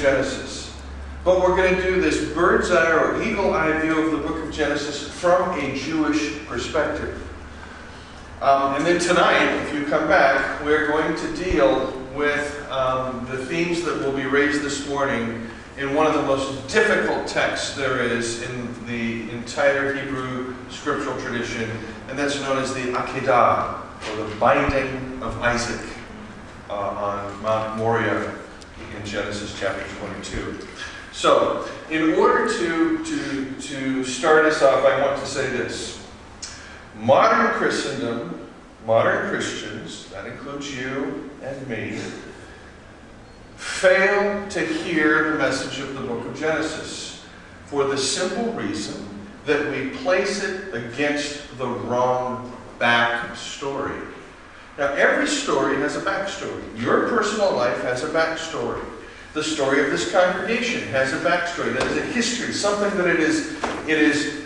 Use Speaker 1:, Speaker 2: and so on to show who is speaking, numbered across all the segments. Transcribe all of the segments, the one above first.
Speaker 1: Genesis. But we're going to do this bird's eye or eagle eye view of the book of Genesis from a Jewish perspective. And then tonight, if you come back, we're going to deal with the themes that will be raised this morning in one of the most difficult texts there is in the entire Hebrew scriptural tradition, and that's known as the Akedah, or the binding of Isaac on Mount Moriah in Genesis chapter 22. So, in order to start us off, I want to say this. Modern Christendom, modern Christians, that includes you and me, fail to hear the message of the book of Genesis for the simple reason that we place it against the wrong backstory. Now, every story has a backstory. Your personal life has a backstory. The story of this congregation has a backstory. That is a history, something that it is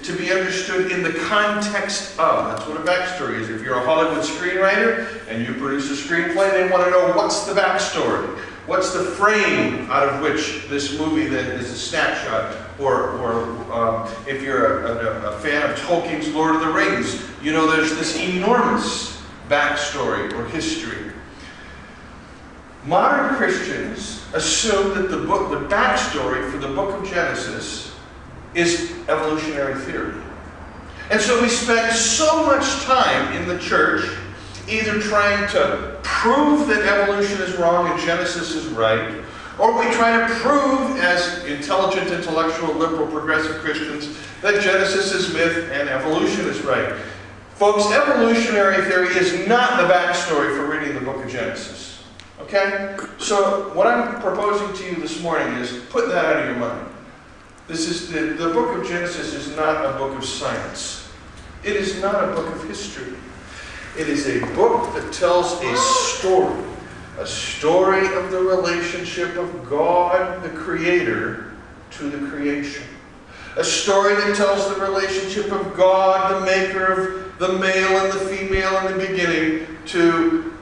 Speaker 1: to be understood in the context of. That's what a backstory is. If you're a Hollywood screenwriter and you produce a screenplay, they want to know what's the backstory. What's the frame out of which this movie then is a snapshot? Or if you're a fan of Tolkien's Lord of the Rings, you know there's this enormous backstory or history. Modern Christians assume that the backstory for the book of Genesis is evolutionary theory. And so we spend so much time in the church either trying to prove that evolution is wrong and Genesis is right, or we try to prove, as intelligent, intellectual, liberal, progressive Christians, that Genesis is myth and evolution is right. Folks, evolutionary theory is not the backstory for reading the book of Genesis. Okay? So what I'm proposing to you this morning is put that out of your mind. This is the book of Genesis is not a book of science. It is not a book of history. It is a book that tells a story of the relationship of God, the Creator, to the creation. A story that tells the relationship of God, the maker of the male and the female in the beginning, to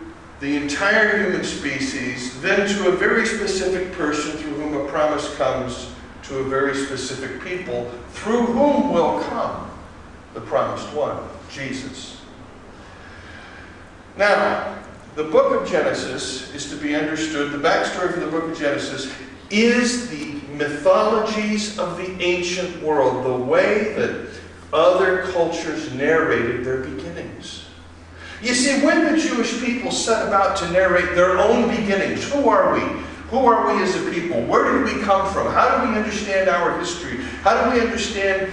Speaker 1: the entire human species, then to a very specific person through whom a promise comes to a very specific people, through whom will come the promised one, Jesus. Now, the book of Genesis is to be understood, the backstory for the book of Genesis is the mythologies of the ancient world, the way that other cultures narrated their beginnings. You see, when the Jewish people set about to narrate their own beginnings, who are we? Who are we as a people? Where did we come from? How do we understand our history? How do we understand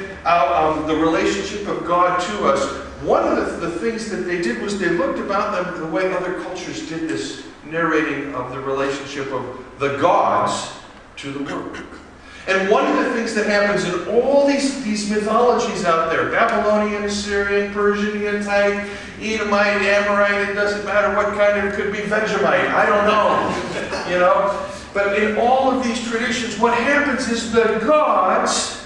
Speaker 1: the relationship of God to us? One of the things that they did was they looked about them the way other cultures did this narrating of the relationship of the gods to the world. And one of the things that happens in all these mythologies out there, Babylonian, Assyrian, Persian, Hittite, Edomite, Amorite, it doesn't matter what kind, it could be Vegemite, I don't know, you know. But in all of these traditions, what happens is the gods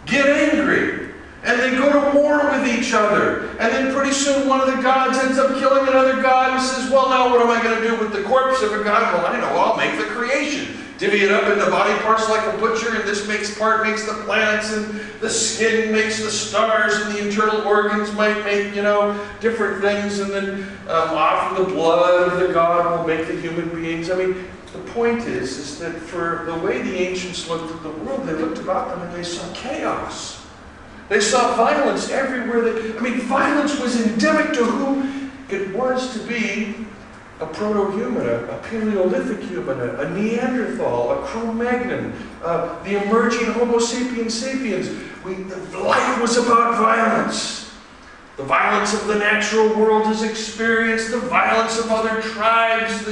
Speaker 1: get angry. And they go to war with each other. And then pretty soon one of the gods ends up killing another god and says, well, now what am I going to do with the corpse of a god? Well, I know, I'll make the creation. Divvy it up into body parts like a butcher, and this part makes the planets, and the skin makes the stars, and the internal organs might make, you know, different things, and then often the blood of the god will make the human beings. I mean, the point is that for the way the ancients looked at the world, they looked about them and they saw chaos. They saw violence everywhere. Violence was endemic to who it was to be a proto-human, a Paleolithic human, a Neanderthal, a Cro-Magnon, the emerging Homo sapiens sapiens. Life was about violence. The violence of the natural world is experienced, the violence of other tribes.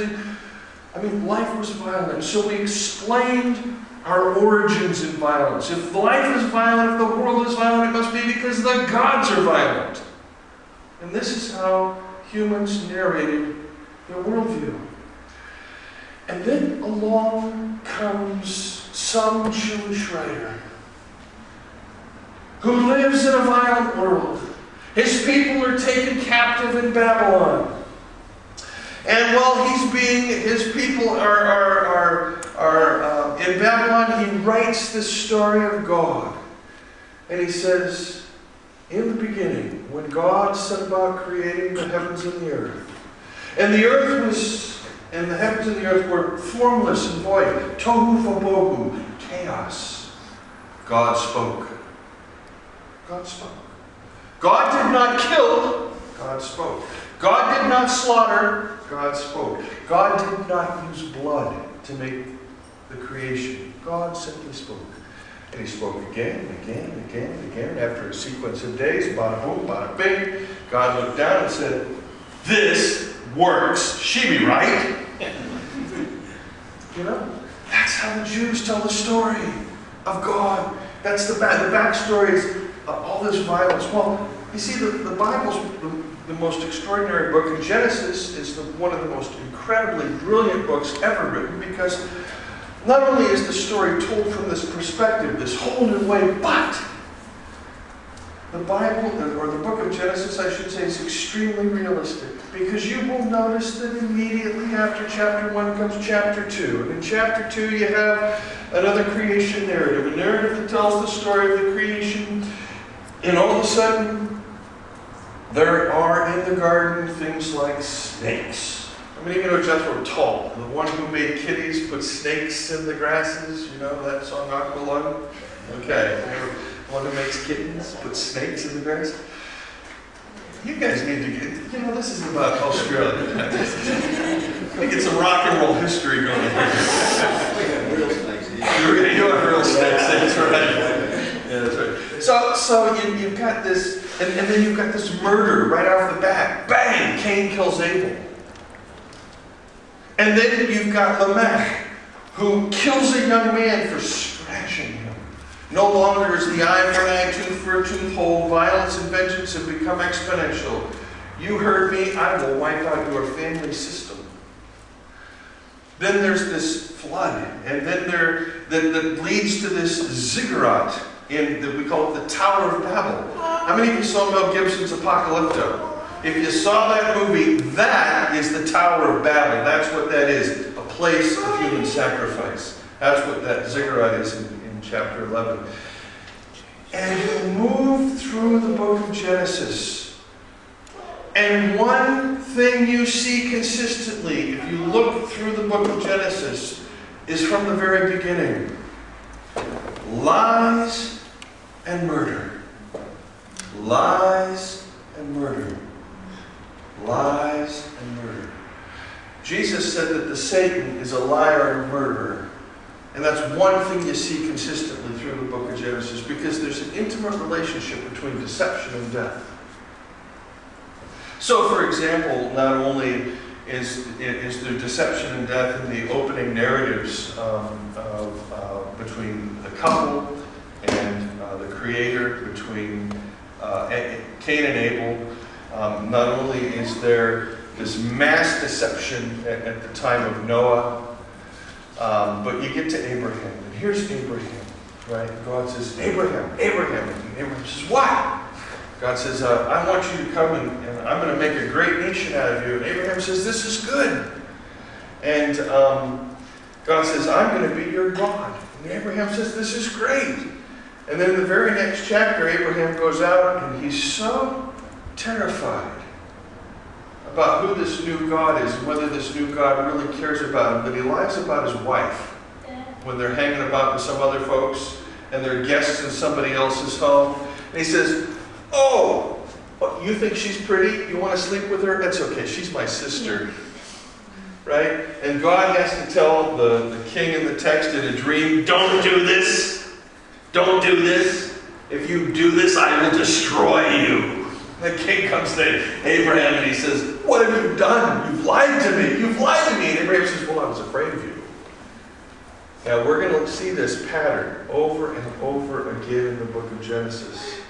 Speaker 1: Life was violent. So we explained our origins in violence. If life is violent, if the world is violent, it must be because the gods are violent. And this is how humans narrated their worldview. And then along comes some Jewish writer who lives in a violent world. His people are taken captive in Babylon. And while his people are in Babylon, writes this story of God. And he says, in the beginning, when God set about creating the heavens and the earth, and the earth was, and the heavens and the earth were formless and void, tohu vabohu, chaos, God spoke. God spoke. God did not kill, God spoke. God did not slaughter, God spoke. God did not use blood to make the creation. God simply spoke. And he spoke again, and again, and again, and again. After a sequence of days, bada boom, bada bing, God looked down and said, "This works. She be right." You know, that's how the Jews tell the story of God. That's the backstory is all this violence. Well, you see, the Bible's the most extraordinary book. And Genesis is one of the most incredibly brilliant books ever written, because not only is the story told from this perspective, this whole new way, but the Bible, or the book of Genesis, I should say, is extremely realistic. Because you will notice that immediately after chapter 1 comes chapter 2. And in chapter 2 you have another creation narrative, a narrative that tells the story of the creation. And all of a sudden, there are in the garden things like snakes. I mean, even though Jethro Tull, the one who made kitties, put snakes in the grasses, you know that song, Aqualung? Okay, the one who makes kittens, put snakes in the grass. You guys need to get, this isn't about Australia. I think it's some rock and roll history going on here.
Speaker 2: We have real snakes.
Speaker 1: You have real snakes, that's right. Yeah, that's right. So you've got this, and then you've got this murder right off the bat. Bang! Cain kills Abel. And then you've got Lamech, who kills a young man for scratching him. No longer is the eye for an eye, tooth for a tooth hole. Violence and vengeance have become exponential. You heard me, I will wipe out your family system. Then there's this flood, and then that leads to this ziggurat that we call it the Tower of Babel. How many of you saw Mel Gibson's Apocalypto? If you saw that movie, that is the Tower of Babel. That's what that is, a place of human sacrifice. That's what that ziggurat is in chapter 11. And you move through the book of Genesis, and one thing you see consistently, if you look through the book of Genesis, is from the very beginning. Lies and murder. Lies and murder. Lies and murder. Jesus said that the Satan is a liar and a murderer. And that's one thing you see consistently through the book of Genesis, because there's an intimate relationship between deception and death. So, for example, not only is there deception and death in the opening narratives between the couple and the Creator, between Cain and Abel. Not only is there this mass deception at the time of Noah, but you get to Abraham. And here's Abraham, right? God says, Abraham, Abraham. And Abraham says, what? God says, I want you to come and I'm going to make a great nation out of you. And Abraham says, this is good. And God says, I'm going to be your God. And Abraham says, this is great. And then in the very next chapter, Abraham goes out and he's so terrified about who this new God is and whether this new God really cares about him, that he lies about his wife when they're hanging about with some other folks and they're guests in somebody else's home. And he says, oh, you think she's pretty? You want to sleep with her? That's okay. She's my sister. Right? And God has to tell the king in the text in a dream, don't do this. Don't do this. If you do this, I will destroy you. The king comes to Abraham and he says, what have you done? You've lied to me. You've lied to me. And Abraham says, well, I was afraid of you. Now, we're going to see this pattern over and over again in the book of Genesis.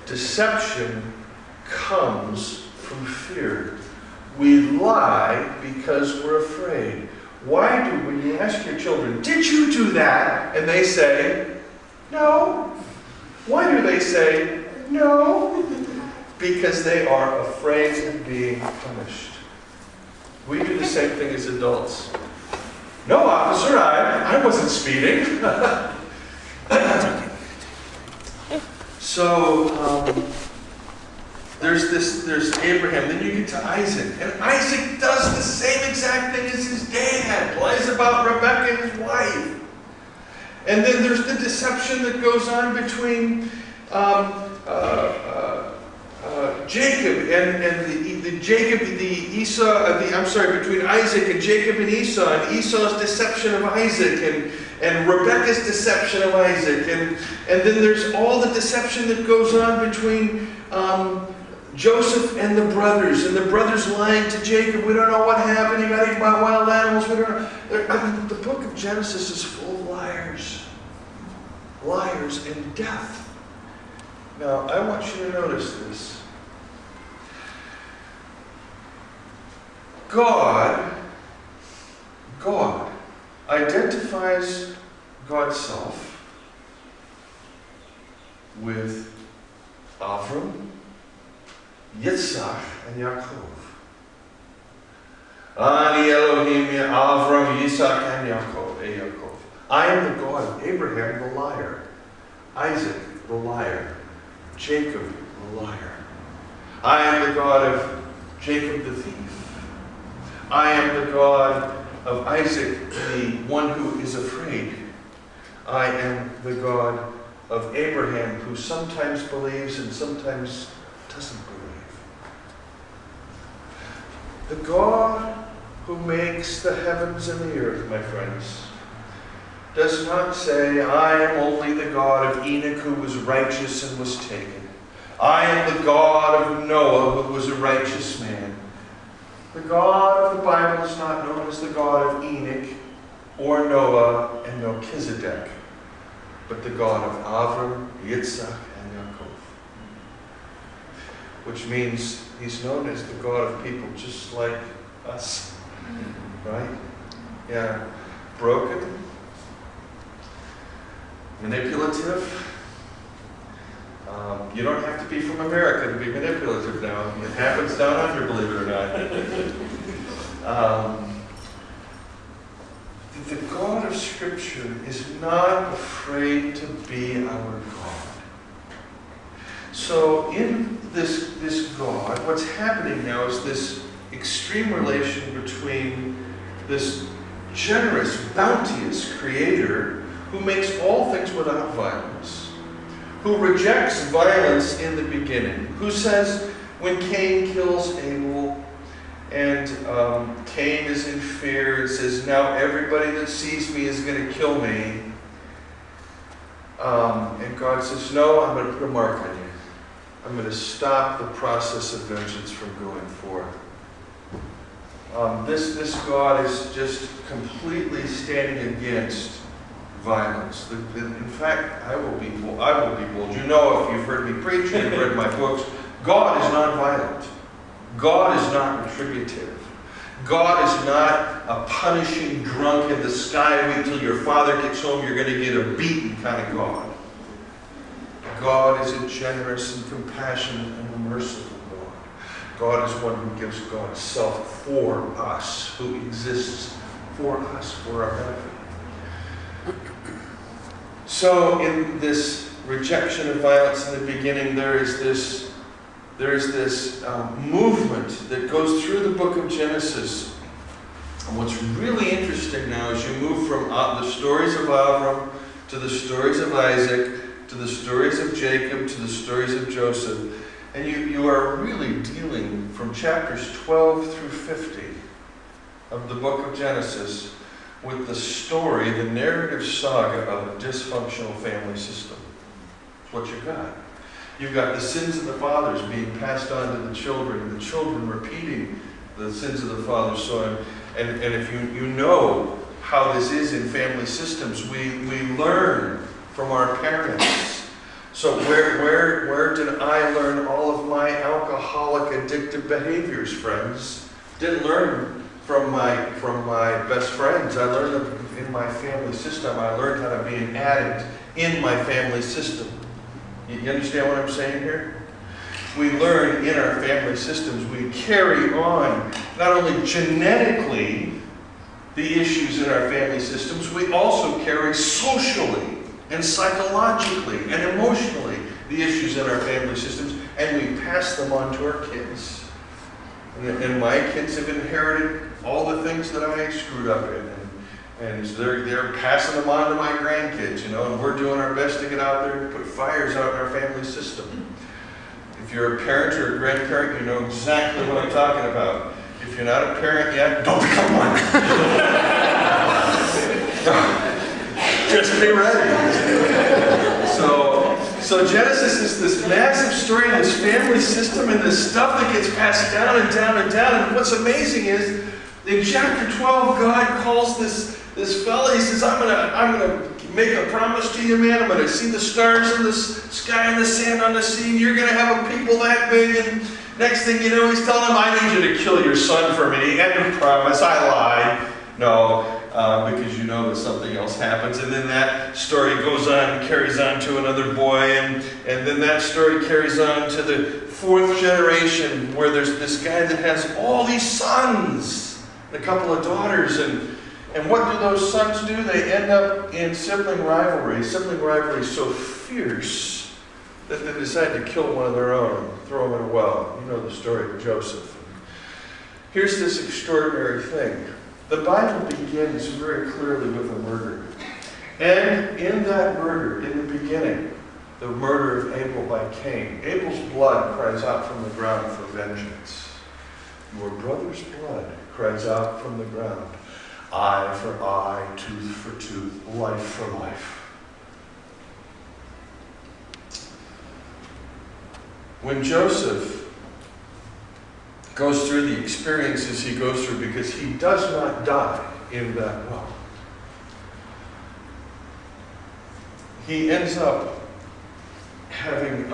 Speaker 1: Deception comes from fear. We lie because we're afraid. Why do, when you ask your children, did you do that? And they say, no. Why do they say, no? Because they are afraid of being punished. We do the same thing as adults. No, officer, I wasn't speeding. So, there's Abraham, then you get to Isaac. And Isaac does the same exact thing as his dad, lies about Rebekah, his wife. And then there's the deception that goes on between Jacob between Isaac and Jacob and Esau, and Esau's deception of Isaac, and Rebekah's deception of Isaac, and then there's all the deception that goes on between Joseph and the brothers lying to Jacob. We don't know what happened. He got eaten by wild animals. We don't know. The book of Genesis is full of liars and death. Now, I want you to notice this. God identifies God's self with Avram, Yitzhak, and Yaakov. Ani Elohim Avram, Yitzhak, and Yaakov. I am the God of Abraham, the liar, Isaac, the liar, Jacob, the liar. I am the God of Jacob, the thief. I am the God of Isaac, the one who is afraid. I am the God of Abraham, who sometimes believes and sometimes doesn't believe. The God who makes the heavens and the earth, my friends, does not say, I am only the God of Enoch who was righteous and was taken. I am the God of Noah who was a righteous man. The God of the Bible is not known as the God of Enoch or Noah and Melchizedek, but the God of Avram, Yitzhak, and Yaakov. Which means he's known as the God of people just like us. Right? Yeah. Broken, manipulative. You don't have to be from America to be manipulative now. It happens down under, believe it or not. The God of Scripture is not afraid to be our God. So in this God, what's happening now is this extreme relation between this generous, bounteous Creator who makes all things without violence, who rejects violence in the beginning, who says when Cain kills Abel and Cain is in fear and says, now everybody that sees me is going to kill me. And God says, no, I'm going to put a mark on you. I'm going to stop the process of vengeance from going forth. This God is just completely standing against violence. In fact, I will be bold. You know, if you've heard me preach and you've read my books, God is not violent. God is not retributive. God is not a punishing drunk in the sky, wait till your father gets home, you're going to get a beaten kind of God. God is a generous and compassionate and merciful God. God is one who gives God's self for us, who exists for us, for our benefit. So in this rejection of violence in the beginning, there is this movement that goes through the book of Genesis. And what's really interesting now is you move from the stories of Avram to the stories of Isaac to the stories of Jacob to the stories of Joseph. And you are really dealing from chapters 12 through 50 of the book of Genesis with the story, the narrative saga of a dysfunctional family system. That's what you've got. You've got the sins of the fathers being passed on to the children, and the children repeating the sins of the fathers. So, and if you know how this is in family systems, we learn from our parents. So where did I learn all of my alcoholic addictive behaviors, friends? Didn't learn from my best friends. I learned them in my family system. I learned how to be an addict in my family system. You understand what I'm saying here? We learn in our family systems. We carry on not only genetically the issues in our family systems, we also carry socially and psychologically and emotionally the issues in our family systems, and we pass them on to our kids. And my kids have inherited all the things that I screwed up in. And they're passing them on to my grandkids, and we're doing our best to get out there and put fires out in our family system. If you're a parent or a grandparent, you know exactly what I'm talking about. If you're not a parent yet, don't become one. Just be ready. So Genesis is this massive story, and this family system, and this stuff that gets passed down and down and down. And what's amazing is, in chapter 12, God calls this fella. He says, I'm gonna make a promise to you, man. I'm gonna see the stars in the sky and the sand on the sea, and you're gonna have a people that big. And next thing you know, he's telling him, I need you to kill your son for me. End of promise. I lied. No, because you know that something else happens. And then that story goes on and carries on to another boy, and then that story carries on to the fourth generation, where there's this guy that has all these sons and a couple of daughters, and what do those sons do? They end up in sibling rivalry so fierce that they decide to kill one of their own, throw him in a well. You know the story of Joseph. Here's this extraordinary thing. The Bible begins very clearly with a murder. And in that murder, in the beginning, the murder of Abel by Cain, Abel's blood cries out from the ground for vengeance. Your brother's blood cries out from the ground. Eye for eye, tooth for tooth, life for life. When Joseph goes through the experiences he goes through, because he does not die in that well, he ends up having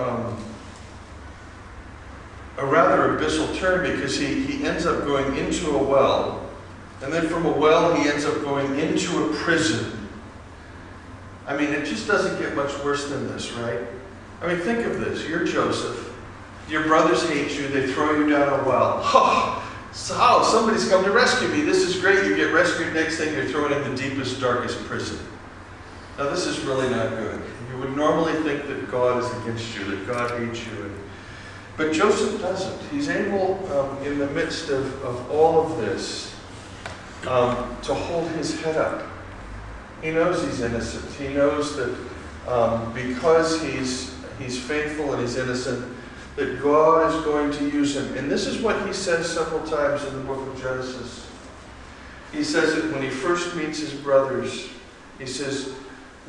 Speaker 1: a rather abyssal turn, because he ends up going into a well, and then from a well he ends up going into a prison. I mean, it just doesn't get much worse than this, right? I mean, think of this. You're Joseph. Your brothers hate you. They throw you down a well. So somebody's come to rescue me. This is great. You get rescued. Next thing, you're thrown in the deepest, darkest prison. Now, this is really not good. You would normally think that God is against you, that God hates you. But Joseph doesn't. He's able, in the midst of all of this, to hold his head up. He knows he's innocent. He knows that because he's faithful and he's innocent, that God is going to use him. And this is what he says several times in the book of Genesis. He says it when he first meets his brothers. He says,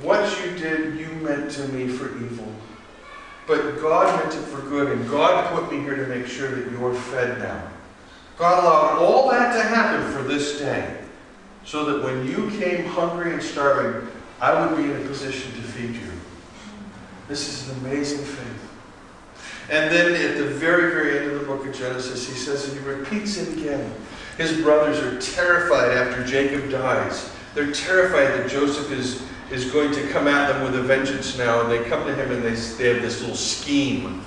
Speaker 1: what you did, you meant to me for evil. But God meant it for good, and God put me here to make sure that you're fed now. God allowed all that to happen for this day, so that when you came hungry and starving, I would be in a position to feed you. This is an amazing faith. And then at the very, very end of the book of Genesis, he says, and he repeats it again. His brothers are terrified after Jacob dies. They're terrified that Joseph is going to come at them with a vengeance now. And they come to him and they have this little scheme.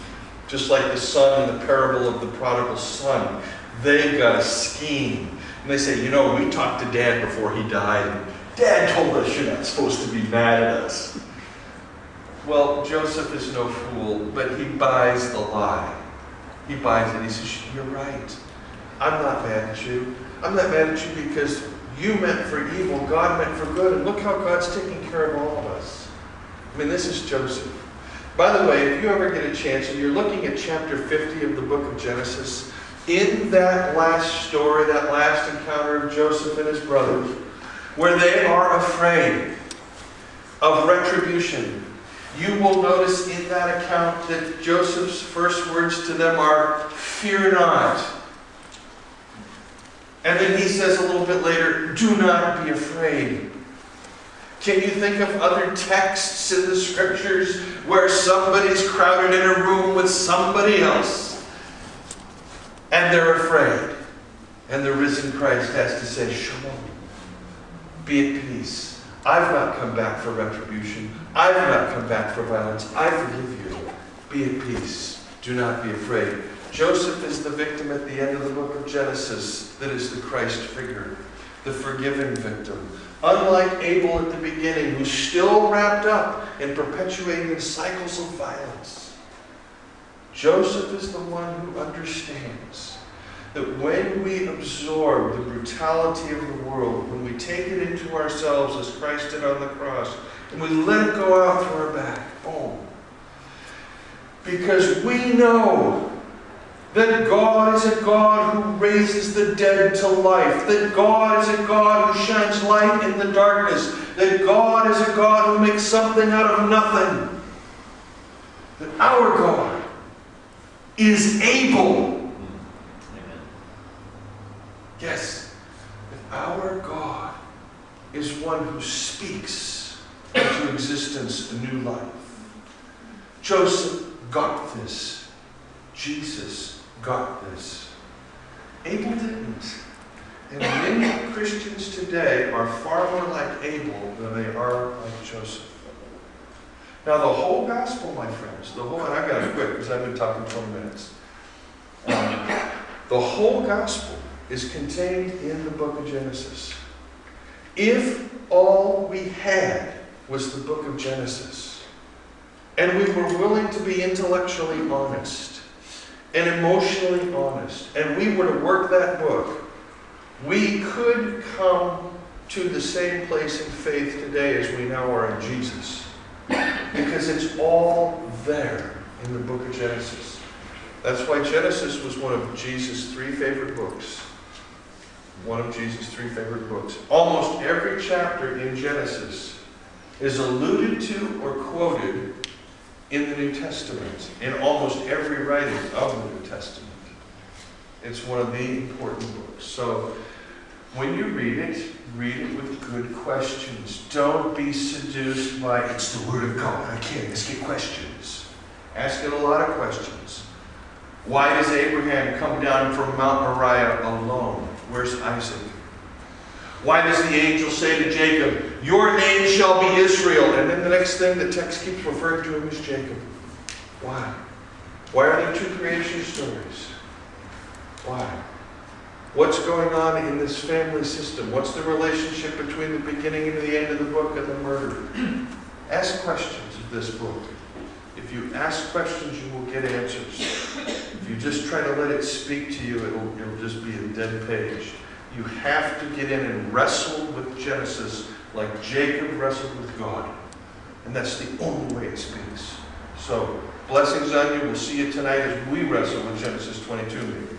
Speaker 1: Just like the son in the parable of the prodigal son. They've got a scheme. And they say, we talked to Dad before he died. And Dad told us you're not supposed to be mad at us. Well, Joseph is no fool, but he buys the lie. He buys it. He says, you're right. I'm not mad at you. I'm not mad at you because you meant for evil, God meant for good, and look how God's taking care of all of us. I mean, this is Joseph. By the way, if you ever get a chance, and you're looking at chapter 50 of the book of Genesis, in that last story, that last encounter of Joseph and his brothers, where they are afraid of retribution, you will notice in that account that Joseph's first words to them are, fear not. And then he says a little bit later, do not be afraid. Can you think of other texts in the scriptures where somebody's crowded in a room with somebody else and they're afraid? And the risen Christ has to say, shalom, be at peace. I've not come back for retribution. I've not come back for violence. I forgive you. Be at peace. Do not be afraid. Joseph is the victim at the end of the book of Genesis that is the Christ figure. the forgiving victim. Unlike Abel at the beginning, who's still wrapped up in perpetuating cycles of violence, Joseph is the one who understands that when we absorb the brutality of the world, when we take it into ourselves as Christ did on the cross, and we let it go out through our back, boom. Because we know that God is a God who raises the dead to life, that God is a God who shines light in the darkness, that God is a God who makes something out of nothing, that our God is able. Yes, that our God is one who speaks into existence a new life. Joseph got this. Jesus got this. Abel didn't. And many Christians today are far more like Abel than they are like Joseph. Now the whole gospel, my friends, and I've got to quit because I've been talking 20 minutes. The whole gospel is contained in the book of Genesis. If all we had was the book of Genesis, and we were willing to be intellectually honest and emotionally honest, and we were to work that book, we could come to the same place in faith today as we now are in Jesus. Because it's all there in the book of Genesis. That's why Genesis was one of Jesus' 3 favorite books. One of Jesus' 3 favorite books. Almost every chapter in Genesis is alluded to or quoted in the New Testament, in almost every writing of the New Testament. It's one of the important books. So when you read it with good questions. Don't be seduced by, it's the Word of God. I can't just get questions. Ask it a lot of questions. Why does Abraham come down from Mount Moriah alone? Where's Isaac? Why does the angel say to Jacob, your name shall be Israel? And then the next thing the text keeps referring to him as Jacob. Why? Why are there 2 creation stories? Why? What's going on in this family system? What's the relationship between the beginning and the end of the book and the murder? Ask questions of this book. If you ask questions, you will get answers. If you just try to let it speak to you, it'll just be a dead page. You have to get in and wrestle with Genesis like Jacob wrestled with God. And that's the only way it speaks. So, blessings on you. We'll see you tonight as we wrestle with Genesis 22 maybe.